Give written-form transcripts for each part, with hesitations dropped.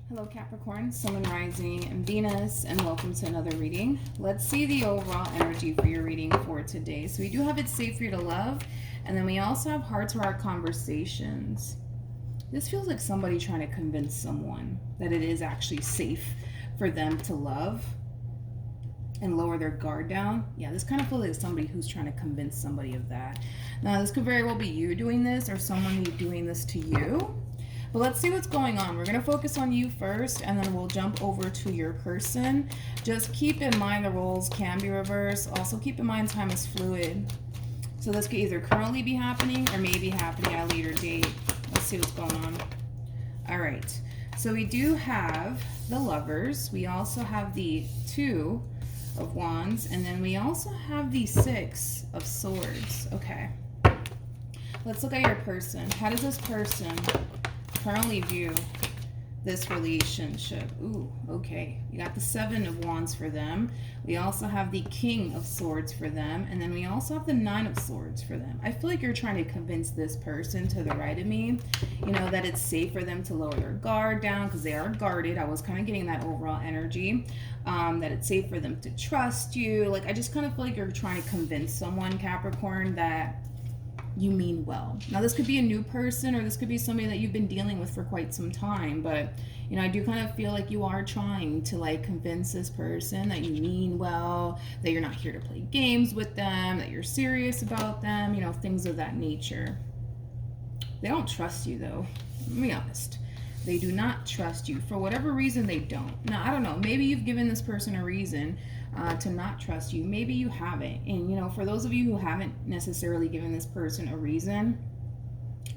Hello Capricorn, Sun and Rising, and Venus, and welcome to another reading. Let's see the overall energy for your reading for today. So we do have It's Safe for You to Love, and then we also have Heart-to-Heart Conversations. This feels like somebody trying to convince someone that it is actually safe for them to love and lower their guard down. Yeah, this kind of feels like somebody who's trying to convince somebody of that. Now, this could very well be you doing this or someone doing this to you. But let's see what's going on. We're going to focus on you first, and then we'll jump over to your person. Just keep in mind the roles can be reversed. Also keep in mind time is fluid. So this could either currently be happening or maybe happening at a later date. Let's see what's going on. All right. So we do have the Lovers. We also have the Two of Wands. And then we also have the Six of Swords. Okay. Let's look at your person. How does this person currently view this relationship? Ooh, okay. You got the Seven of Wands for them. We also have the King of Swords for them. And then we also have the Nine of Swords for them. I feel like you're trying to convince this person to the right of me, you know, that it's safe for them to lower their guard down because they are guarded. I was kind of getting that overall energy. That it's safe for them to trust you. Like, I just kind of feel like you're trying to convince someone, Capricorn, that you mean well. Now, this could be a new person or this could be somebody that you've been dealing with for quite some time, but you know, I do kind of feel like you are trying to like convince this person that you mean well, that you're not here to play games with them, that you're serious about them, you know, things of that nature. They don't trust you though. Let me be honest. They do not trust you. For whatever reason, they don't. Now, I don't know. Maybe you've given this person a reason to not trust you. Maybe you haven't. And, you know, for those of you who haven't necessarily given this person a reason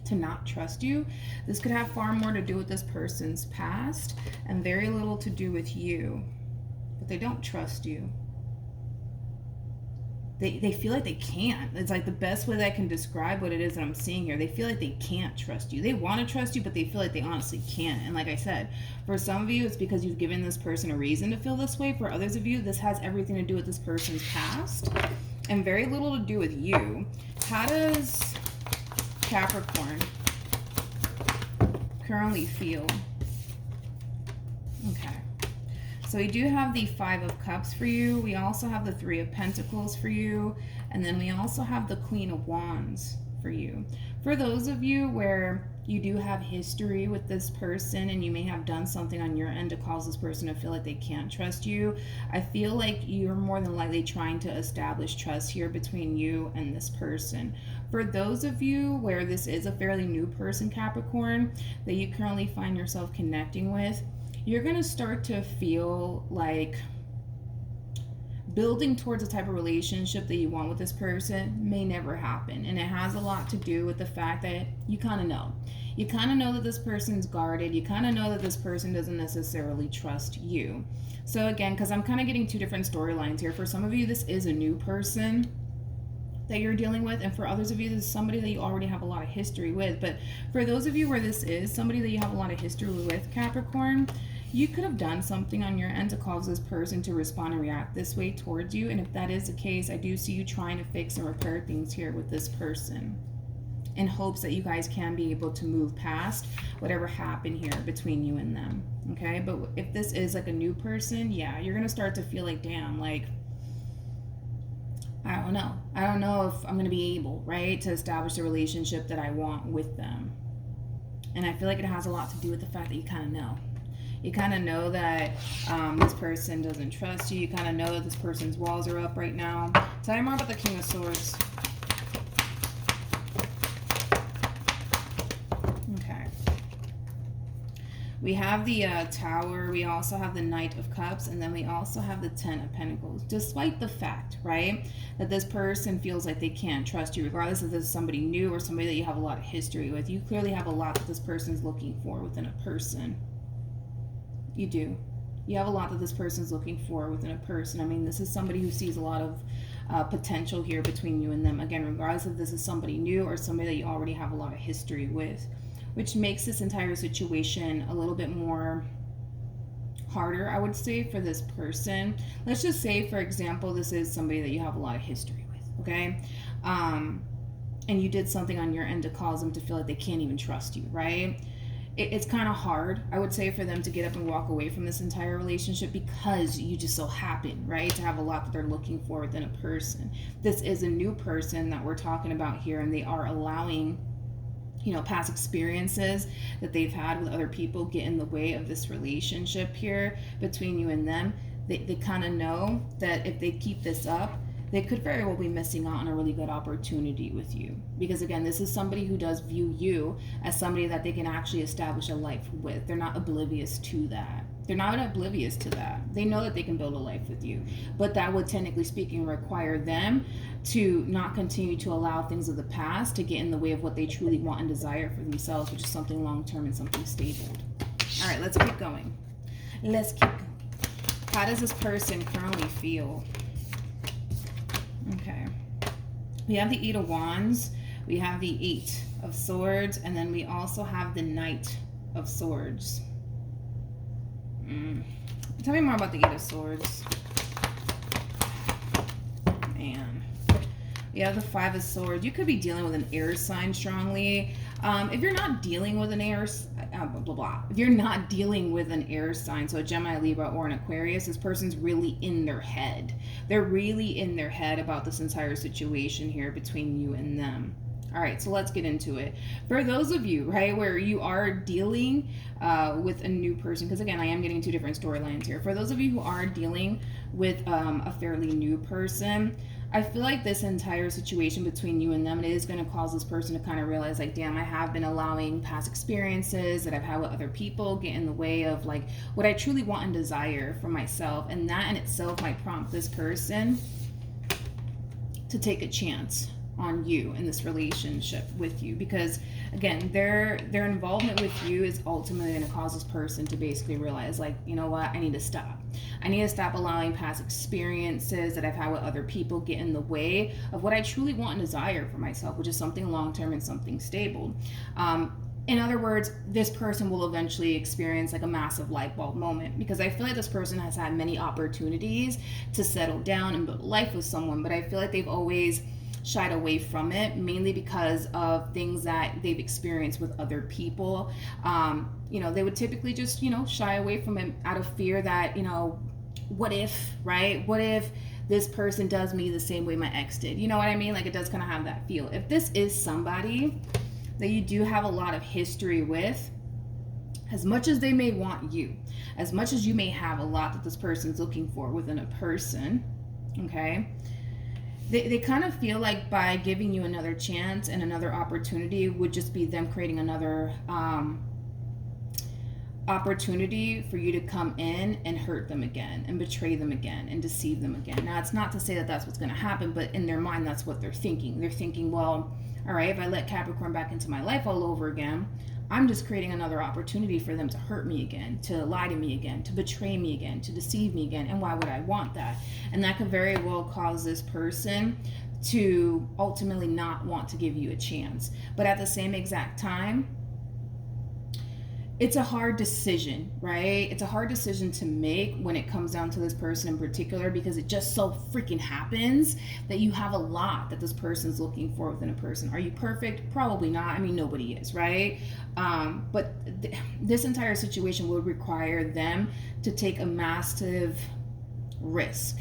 to not trust you, this could have far more to do with this person's past and very little to do with you. But they don't trust you. They feel like they can't. It's like the best way that I can describe what it is that I'm seeing here. They feel like they can't trust you. They want to trust you, but they feel like they honestly can't. And like I said, for some of you, it's because you've given this person a reason to feel this way. For others of you, this has everything to do with this person's past and very little to do with you. How does Capricorn currently feel? Okay. So we do have the Five of Cups for you. We also have the Three of Pentacles for you. And then we also have the Queen of Wands for you. For those of you where you do have history with this person and you may have done something on your end to cause this person to feel like they can't trust you, I feel like you're more than likely trying to establish trust here between you and this person. For those of you where this is a fairly new person, Capricorn, that you currently find yourself connecting with, you're going to start to feel like building towards a type of relationship that you want with this person may never happen. And it has a lot to do with the fact that you kind of know. You kind of know that this person's guarded. You kind of know that this person doesn't necessarily trust you. So again, because I'm kind of getting two different storylines here. For some of you, this is a new person that you're dealing with, and for others of you, this is somebody that you already have a lot of history with. But for those of you where this is somebody that you have a lot of history with, Capricorn, you could have done something on your end to cause this person to respond and react this way towards you. And if that is the case, I do see you trying to fix and repair things here with this person in hopes that you guys can be able to move past whatever happened here between you and them. Okay, but if this is like a new person, yeah, you're gonna start to feel like, damn, like, I don't know. I don't know if I'm going to be able, right, to establish a relationship that I want with them. And I feel like it has a lot to do with the fact that you kind of know. You kind of know that this person doesn't trust you. You kind of know that this person's walls are up right now. Tell me more about the King of Swords. Okay. We have the Tower, we also have the Knight of Cups, and then we also have the Ten of Pentacles. Despite the fact, right, that this person feels like they can't trust you, regardless if this is somebody new or somebody that you have a lot of history with, you clearly have a lot that this person's looking for within a person. You do. You have a lot that this person's looking for within a person. I mean, this is somebody who sees a lot of potential here between you and them. Again, regardless if this is somebody new or somebody that you already have a lot of history with, which makes this entire situation a little bit more harder, I would say, for this person. Let's just say, for example, this is somebody that you have a lot of history with, okay? And you did something on your end to cause them to feel like they can't even trust you, right? it's kind of hard, I would say, for them to get up and walk away from this entire relationship, because you just so happen, right, to have a lot that they're looking for within a person. This is a new person that we're talking about here, and they are allowing, you know, past experiences that they've had with other people get in the way of this relationship here between you and them. They kind of know that if they keep this up, they could very well be missing out on a really good opportunity with you. Because again, this is somebody who does view you as somebody that they can actually establish a life with. They're not oblivious to that. They're not oblivious to that. They know that they can build a life with you. But that would, technically speaking, require them to not continue to allow things of the past to get in the way of what they truly want and desire for themselves, which is something long-term and something stable. All right, let's keep going. Let's keep going. How does this person currently feel? Okay. We have the Eight of Wands. We have the Eight of Swords. And then we also have the Knight of Swords. Tell me more about the Eight of Swords. Man. We have the Five of Swords. You could be dealing with an air sign strongly. If you're not dealing with an air, if you're not dealing with an air sign, so a Gemini, Libra, or an Aquarius, this person's really in their head. They're really in their head about this entire situation here between you and them. All right, so let's get into it. For those of you, right, where you are dealing with a new person, because again, I am getting two different storylines here. For those of you who are dealing with a fairly new person, I feel like this entire situation between you and them, it is going to cause this person to kind of realize, like, damn, I have been allowing past experiences that I've had with other people get in the way of, like, what I truly want and desire for myself. And that in itself might prompt this person to take a chance on you in this relationship with you, because again, their involvement with you is ultimately going to cause this person to basically realize, like, you know what, I need to stop allowing past experiences that I've had with other people get in the way of what I truly want and desire for myself, which is something long-term and something stable. In other words, this person will eventually experience like a massive light bulb moment, because I feel like this person has had many opportunities to settle down and build a life with someone, but I feel like they've always shied away from it, mainly because of things that they've experienced with other people. You know, they would typically just, you know, shy away from it out of fear that, you know, what if, right? What if this person does me the same way my ex did? You know what I mean? Like, it does kind of have that feel. If this is somebody that you do have a lot of history with, as much as they may want you, as much as you may have a lot that this person's looking for within a person, okay? They kind of feel like by giving you another chance and another opportunity would just be them creating another opportunity for you to come in and hurt them again and betray them again and deceive them again. Now, it's not to say that that's what's going to happen, but in their mind, that's what they're thinking. They're thinking, well, all right, if I let Capricorn back into my life all over again, I'm just creating another opportunity for them to hurt me again, to lie to me again, to betray me again, to deceive me again. And why would I want that? And that could very well cause this person to ultimately not want to give you a chance. But at the same exact time, it's a hard decision, right? It's a hard decision to make when it comes down to this person in particular, because it just so freaking happens that you have a lot that this person's looking for within a person. Are you perfect? Probably not. I mean, nobody is, right? But this entire situation would require them to take a massive risk.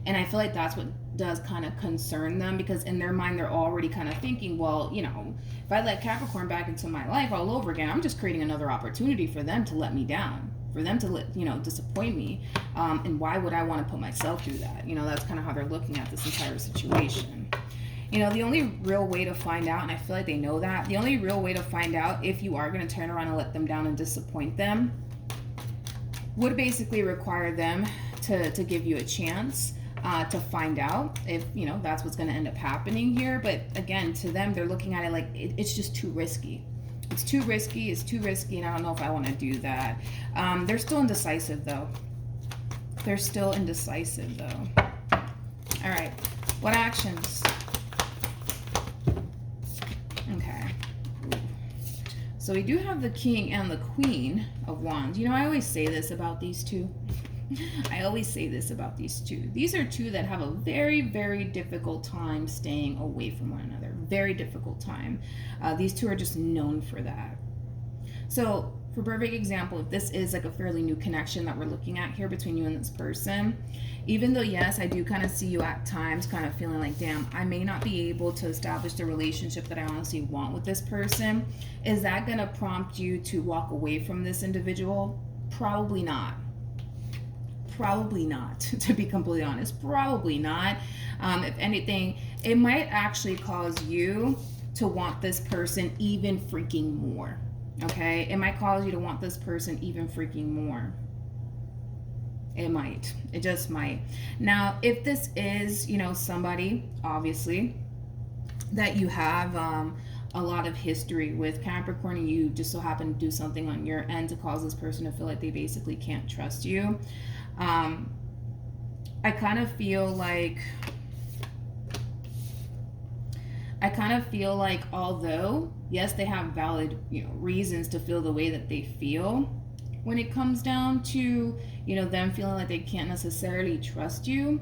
And I feel like that's what does kind of concern them, because in their mind, they're already kind of thinking, well, you know, if I let Capricorn back into my life all over again, I'm just creating another opportunity for them to let me down, for them to you know, disappoint me. And why would I want to put myself through that? You know, that's kind of how they're looking at this entire situation. You know, the only real way to find out, and I feel like they know that, the only real way to find out if you are going to turn around and let them down and disappoint them would basically require them to give you a chance to find out if, you know, that's what's going to end up happening here. But again, to them, they're looking at it like it's just too risky. It's too risky. It's too risky. And I don't know if I want to do that. They're still indecisive, though. They're still indecisive, though. All right. What actions? Okay. So we do have the King and the Queen of Wands. You know, I always say this about these two. I always say this about these two. These are two that have a very, very difficult time staying away from one another. Very difficult time. These two are just known for that. So for perfect example, if this is like a fairly new connection that we're looking at here between you and this person, even though, yes, I do kind of see you at times kind of feeling like, damn, I may not be able to establish the relationship that I honestly want with this person, is that going to prompt you to walk away from this individual? Probably not. Probably not, to be completely honest. Probably not. If anything, it might actually cause you to want this person even freaking more. Okay? It might cause you to want this person even freaking more. It might. It just might. Now, if this is, you know, somebody, obviously, that you have a lot of history with, Capricorn, and you just so happen to do something on your end to cause this person to feel like they basically can't trust you, I kind of feel like although, yes, they have valid, you know, reasons to feel the way that they feel, when it comes down to, you know, them feeling like they can't necessarily trust you,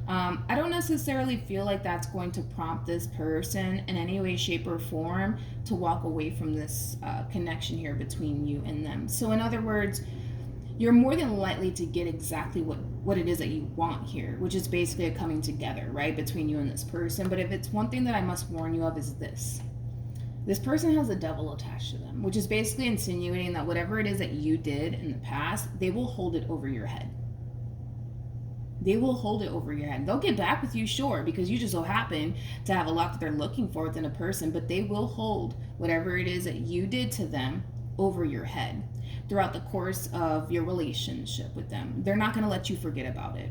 I don't necessarily feel like that's going to prompt this person in any way, shape, or form to walk away from this connection here between you and them. So in other words, you're more than likely to get exactly what it is that you want here, which is basically a coming together, right, between you and this person. But if it's one thing that I must warn you of is this. This person has a devil attached to them, which is basically insinuating that whatever it is that you did in the past, they will hold it over your head. They will hold it over your head. They'll get back with you, sure, because you just so happen to have a lot that they're looking for within a person, but they will hold whatever it is that you did to them over your head throughout the course of your relationship with them. They're not going to let you forget about it.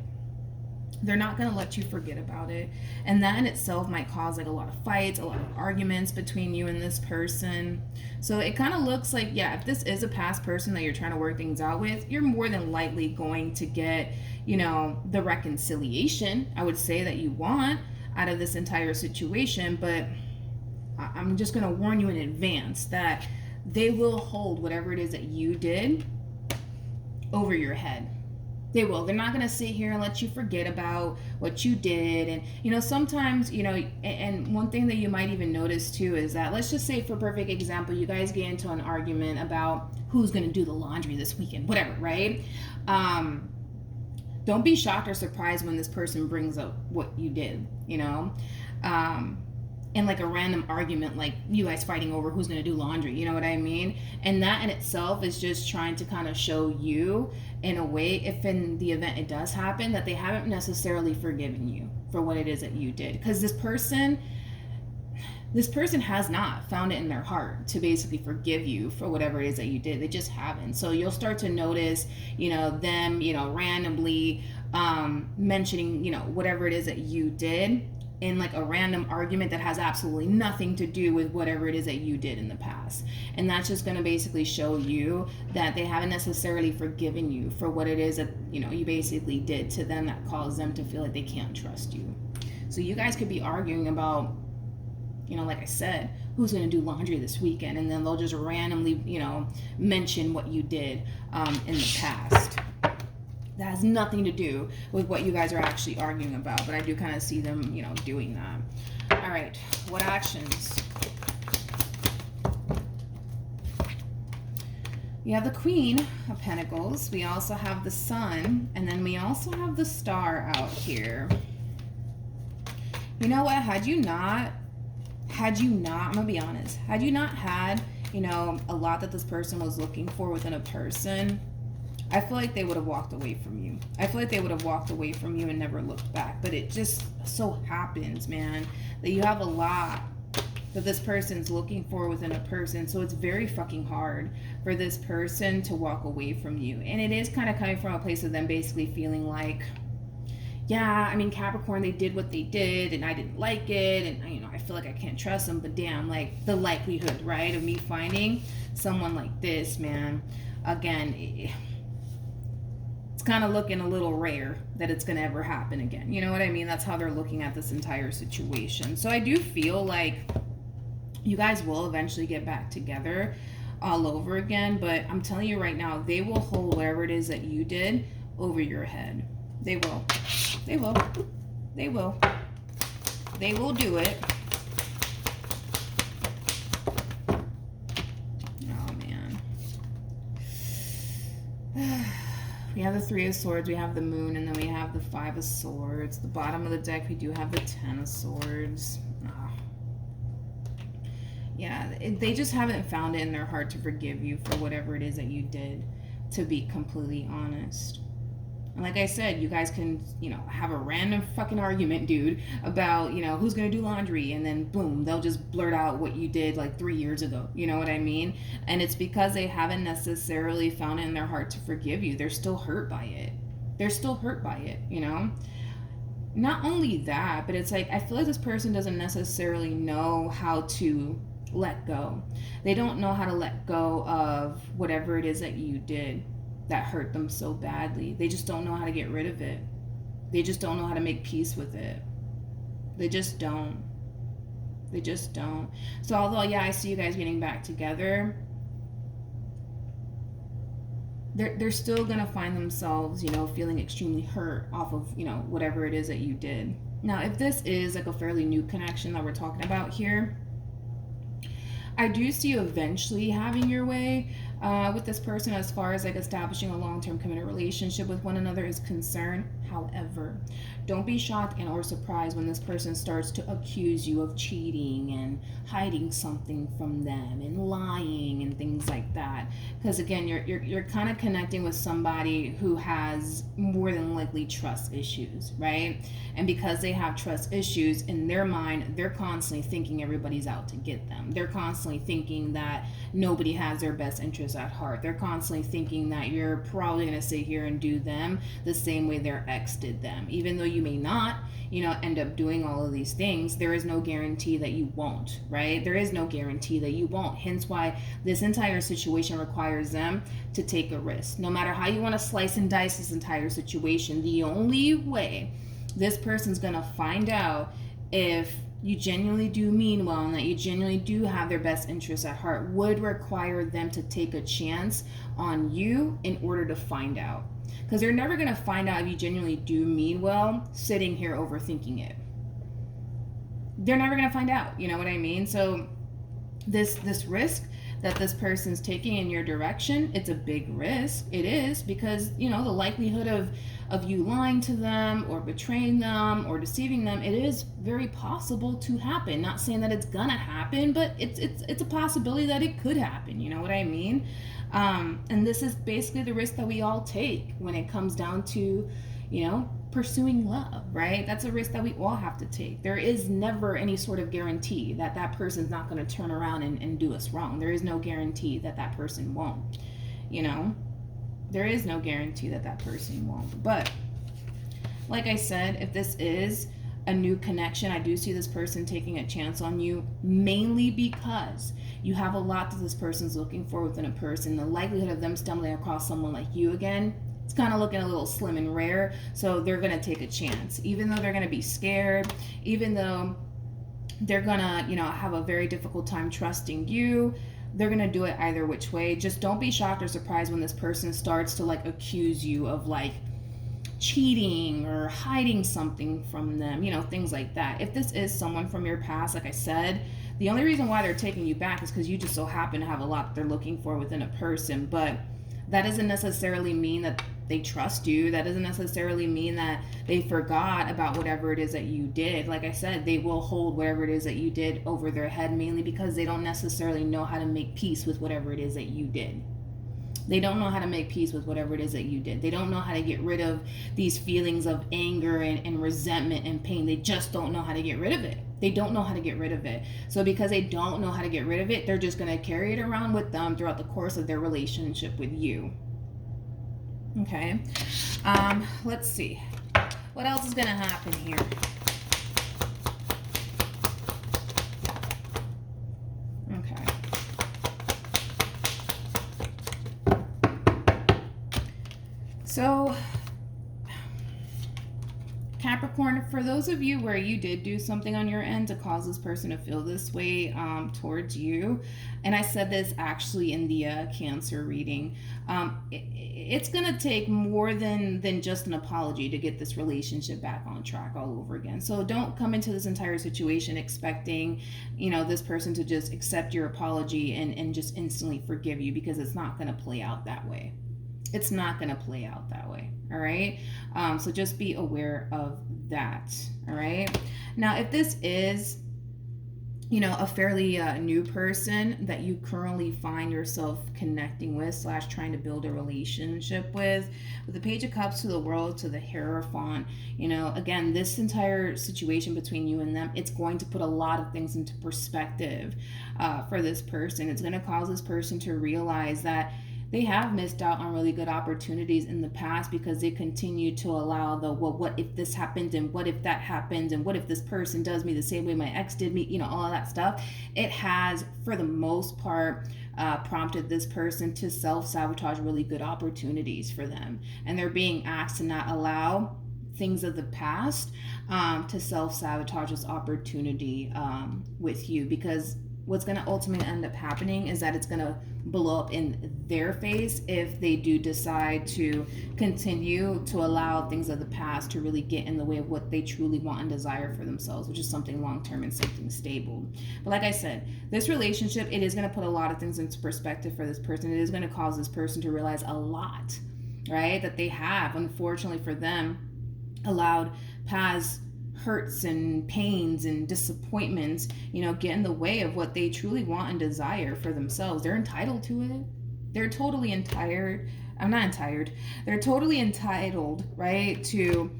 They're not going to let you forget about it. And that in itself might cause like a lot of fights, a lot of arguments between you and this person. So it kind of looks like, yeah, if this is a past person that you're trying to work things out with, you're more than likely going to get, you know, the reconciliation, I would say, that you want out of this entire situation. But I'm just going to warn you in advance that they will hold whatever it is that you did over your head. They will. They're not going to sit here and let you forget about what you did. And, you know, sometimes, you know, and one thing that you might even notice too is that, let's just say for perfect example, you guys get into an argument about who's going to do the laundry this weekend, whatever, right? Don't be shocked or surprised when this person brings up what you did, you know? In like a random argument, like you guys fighting over who's going to do laundry, you know what I mean? And that in itself is just trying to kind of show you, in a way, if in the event it does happen, that they haven't necessarily forgiven you for what it is that you did. Because this person has not found it in their heart to basically forgive you for whatever it is that you did. They just haven't. So you'll start to notice, you know, them, you know, randomly mentioning, you know, whatever it is that you did in like a random argument that has absolutely nothing to do with whatever it is that you did in the past. And that's just going to basically show you that they haven't necessarily forgiven you for what it is that, you know, you basically did to them that caused them to feel like they can't trust you. So you guys could be arguing about, you know, like I said, who's going to do laundry this weekend, and then they'll just randomly, you know, mention what you did in the past. That has nothing to do with what you guys are actually arguing about, but I do kind of see them, you know, doing that. All right, what actions? We have the Queen of Pentacles. We also have the Sun, and then we also have the Star out here. You know what? Had you not, I'm gonna be honest, had you not had, you know, a lot that this person was looking for within a person, I feel like they would have walked away from you. I feel like they would have walked away from you and never looked back. But it just so happens, man, that you have a lot that this person's looking for within a person. So it's very fucking hard for this person to walk away from you. And it is kind of coming from a place of them basically feeling like, yeah, I mean, Capricorn, they did what they did and I didn't like it. And, you know, I feel like I can't trust them. But damn, like the likelihood, right, of me finding someone like this, man, again, it's kind of looking a little rare that it's going to ever happen again. You know what I mean? That's how they're looking at this entire situation. So I do feel like you guys will eventually get back together all over again. But I'm telling you right now, they will hold whatever it is that you did over your head. They will. They will. They will. They will do it. Oh, man. We have the Three of Swords, we have the Moon, and then we have the Five of Swords. The bottom of the deck, we do have the Ten of Swords. Yeah, they just haven't found it in their heart to forgive you for whatever it is that you did, to be completely honest. And like I said, you guys can, have a random fucking argument, dude, about, who's going to do laundry. And then, boom, they'll just blurt out what you did like 3 years ago. You know what I mean? And it's because they haven't necessarily found it in their heart to forgive you. They're still hurt by it. They're still hurt by it, Not only that, but it's like, I feel like this person doesn't necessarily know how to let go. They don't know how to let go of whatever it is that you did that hurt them so badly. They just don't know how to get rid of it. They just don't know how to make peace with it. They just don't. They just don't. So although, yeah, I see you guys getting back together, they're still going to find themselves, feeling extremely hurt off of, whatever it is that you did. Now, if this is like a fairly new connection that we're talking about here, I do see you eventually having your way with this person as far as like establishing a long-term committed relationship with one another is concerned. However, don't be shocked and or surprised when this person starts to accuse you of cheating and hiding something from them and lying and things like that. Because again, you're kind of connecting with somebody who has more than likely trust issues, right? And because they have trust issues in their mind, they're constantly thinking everybody's out to get them. They're constantly thinking that nobody has their best interests at heart. They're constantly thinking that you're probably going to sit here and do them the same way their ex did them. Even though you may not, end up doing all of these things, there is no guarantee that you won't, right? There is no guarantee that you won't. Hence why this entire situation requires them to take a risk. No matter how you want to slice and dice this entire situation, the only way this person's going to find out if you genuinely do mean well and that you genuinely do have their best interests at heart would require them to take a chance on you in order to find out. Because they're never going to find out if you genuinely do mean well sitting here overthinking it. They're never going to find out, you know what I mean? So this risk that this person's taking in your direction, it's a big risk. It is, because the likelihood of you lying to them or betraying them or deceiving them, it is very possible to happen. Not saying that it's gonna happen, but it's a possibility that it could happen, you know what I mean? And this is basically the risk that we all take when it comes down to pursuing love, right? That's a risk that we all have to take. There is never any sort of guarantee that that person's not going to turn around and do us wrong. There is no guarantee that that person won't, there is no guarantee that that person won't. But like I said, if this is a new connection, I do see this person taking a chance on you, mainly because you have a lot that this person's looking for within a person. The likelihood of them stumbling across someone like you again, it's kind of looking a little slim and rare. So they're going to take a chance, even though they're going to be scared, even though they're going to, have a very difficult time trusting you. They're going to do it either which way. Just don't be shocked or surprised when this person starts to accuse you of cheating or hiding something from them, things like that. If this is someone from your past, like I said, the only reason why they're taking you back is because you just so happen to have a lot that they're looking for within a person. But that doesn't necessarily mean that they trust you. That doesn't necessarily mean that they forgot about whatever it is that you did. Like I said, they will hold whatever it is that you did over their head, mainly because they don't necessarily know how to make peace with whatever it is that you did. They don't know how to make peace with whatever it is that you did. They don't know how to get rid of these feelings of anger and resentment and pain. They just don't know how to get rid of it. They don't know how to get rid of it. So because they don't know how to get rid of it, they're just going to carry it around with them throughout the course of their relationship with you. Okay. Let's see. What else is going to happen here? Okay. So, Capricorn, for those of you where you did do something on your end to cause this person to feel this way towards you, and I said this actually in the Cancer reading, it's going to take more than just an apology to get this relationship back on track all over again. So don't come into this entire situation expecting, this person to just accept your apology and just instantly forgive you, because it's not going to play out that way. it's not going to play out that way. All right. So just be aware of that. All right. Now, if this is, a fairly new person that you currently find yourself connecting with / trying to build a relationship with the Page of Cups to the World to the Hierophant, again, this entire situation between you and them, it's going to put a lot of things into perspective for this person. It's going to cause this person to realize that they have missed out on really good opportunities in the past because they continue to allow what if this happened, and what if that happened, and what if this person does me the same way my ex did me, all of that stuff. It has, for the most part, prompted this person to self-sabotage really good opportunities for them. And they're being asked to not allow things of the past to self-sabotage this opportunity with you, because what's going to ultimately end up happening is that it's going to blow up in their face if they do decide to continue to allow things of the past to really get in the way of what they truly want and desire for themselves, which is something long-term and something stable. But like I said, this relationship, it is going to put a lot of things into perspective for this person. It is going to cause this person to realize a lot, right, that they have, unfortunately for them, allowed past hurts and pains and disappointments, get in the way of what they truly want and desire for themselves. They're entitled to it. They're totally entitled. They're totally entitled, right, to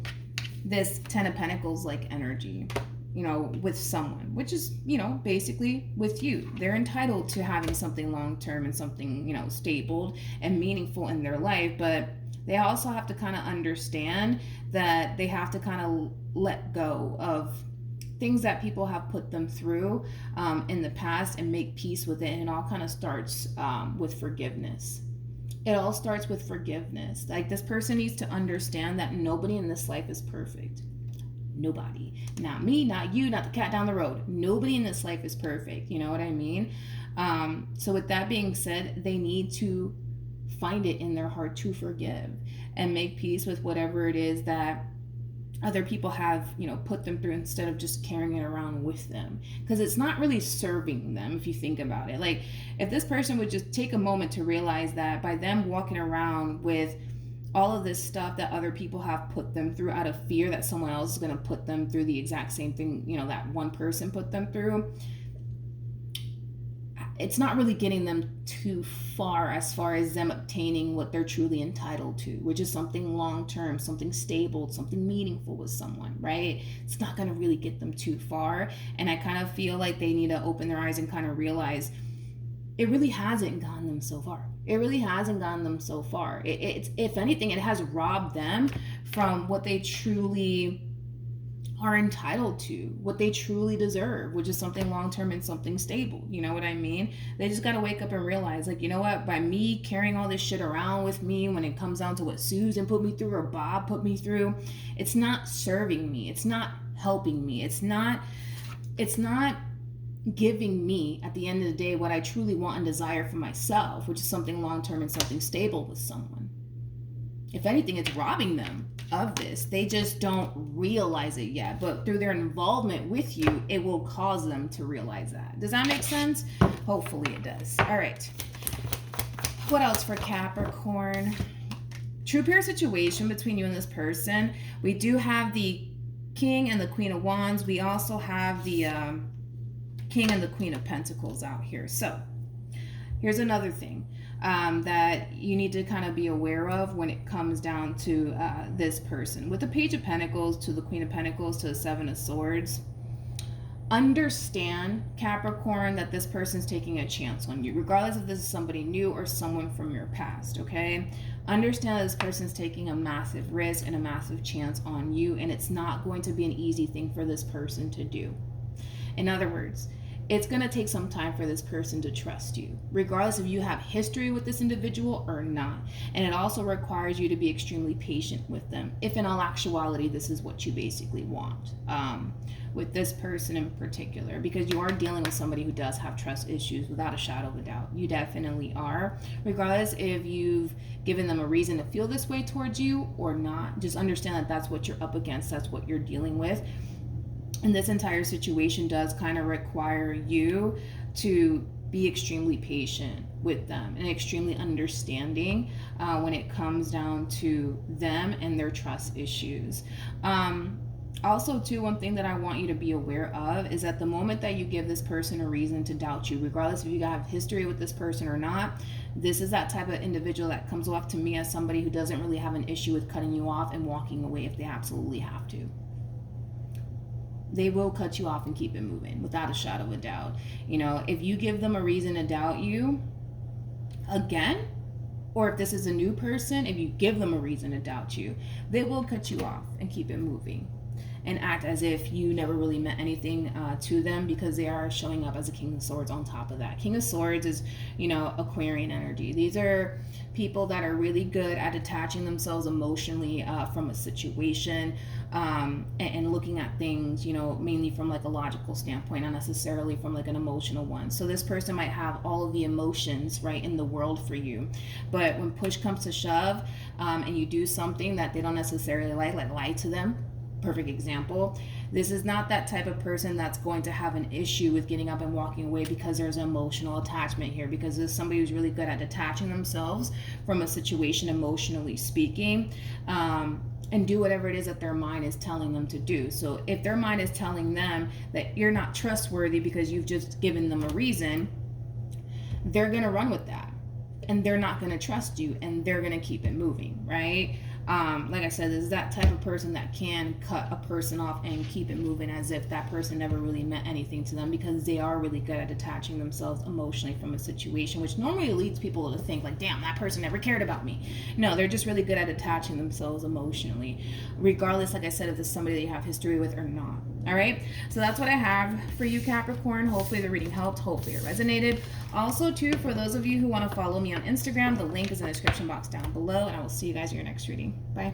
this Ten of Pentacles like energy, with someone, which is, basically with you. They're entitled to having something long-term and something, stable and meaningful in their life, but they also have to kind of understand that they have to kind of let go of things that people have put them through in the past and make peace with it. And it all kind of starts with forgiveness. It all starts with forgiveness. Like, this person needs to understand that nobody in this life is perfect. Nobody. Not me, not you, not the cat down the road. Nobody in this life is perfect. You know what I mean? So with that being said, they need to find it in their heart to forgive and make peace with whatever it is that other people have, put them through, instead of just carrying it around with them, because it's not really serving them. If you think about it, like, if this person would just take a moment to realize that by them walking around with all of this stuff that other people have put them through out of fear that someone else is going to put them through the exact same thing, that one person put them through, it's not really getting them too far as them obtaining what they're truly entitled to, which is something long-term, something stable, something meaningful with someone, right? It's not going to really get them too far. And I kind of feel like they need to open their eyes and kind of realize it really hasn't gotten them so far. It really hasn't gotten them so far. It's, if anything, it has robbed them from what they truly are entitled to, what they truly deserve, which is something long-term and something stable. You know what I mean? They just got to wake up and realize, like, you know what, by me carrying all this shit around with me, when it comes down to what Susan put me through or Bob put me through, it's not serving me. It's not helping me. It's not giving me, at the end of the day, what I truly want and desire for myself, which is something long-term and something stable with someone. If anything, it's robbing them of this. They just don't realize it yet, but through their involvement with you, it will cause them to realize that. Does that make sense? Hopefully it does. All right. What else for Capricorn? True pair situation between you and this person. We do have the King and the Queen of Wands. We also have the King and the Queen of Pentacles out here. So here's another thing that you need to kind of be aware of when it comes down to this person. With the Page of Pentacles to the Queen of Pentacles to the Seven of Swords, understand, Capricorn, that this person's taking a chance on you, regardless if this is somebody new or someone from your past, okay? Understand that this person's taking a massive risk and a massive chance on you, and it's not going to be an easy thing for this person to do. In other words, it's going to take some time for this person to trust you, regardless if you have history with this individual or not. And it also requires you to be extremely patient with them, if in all actuality this is what you basically want with this person in particular, because you are dealing with somebody who does have trust issues, without a shadow of a doubt. You definitely are. Regardless if you've given them a reason to feel this way towards you or not, just understand that that's what you're up against, that's what you're dealing with. And this entire situation does kind of require you to be extremely patient with them and extremely understanding when it comes down to them and their trust issues. Also, too, one thing that I want you to be aware of is that the moment that you give this person a reason to doubt you, regardless if you have history with this person or not, this is that type of individual that comes off to me as somebody who doesn't really have an issue with cutting you off and walking away if they absolutely have to. They will cut you off and keep it moving without a shadow of a doubt. You know, if you give them a reason to doubt you again, or if this is a new person, if you give them a reason to doubt you, they will cut you off and keep it moving and act as if you never really meant anything to them, because they are showing up as a King of Swords on top of that. King of Swords is, you know, Aquarian energy. These are people that are really good at detaching themselves emotionally from a situation and looking at things, you know, mainly from like a logical standpoint, not necessarily from like an emotional one. So this person might have all of the emotions, right, in the world for you. But when push comes to shove and you do something that they don't necessarily like lie to them, perfect example, this is not that type of person that's going to have an issue with getting up and walking away because there's an emotional attachment here, because there's somebody who's really good at detaching themselves from a situation emotionally speaking, and do whatever it is that their mind is telling them to do. So if their mind is telling them that you're not trustworthy because you've just given them a reason, they're going to run with that and they're not going to trust you and they're going to keep it moving, right? Like I said, this is that type of person that can cut a person off and keep it moving as if that person never really meant anything to them, because they are really good at detaching themselves emotionally from a situation, which normally leads people to think like, damn, that person never cared about me. No, they're just really good at detaching themselves emotionally, regardless, like I said, if it's somebody that you have history with or not. All right, so that's what I have for you, Capricorn. Hopefully the reading helped. Hopefully it resonated. Also, too, for those of you who want to follow me on Instagram, the link is in the description box down below, and I will see you guys in your next reading. Bye.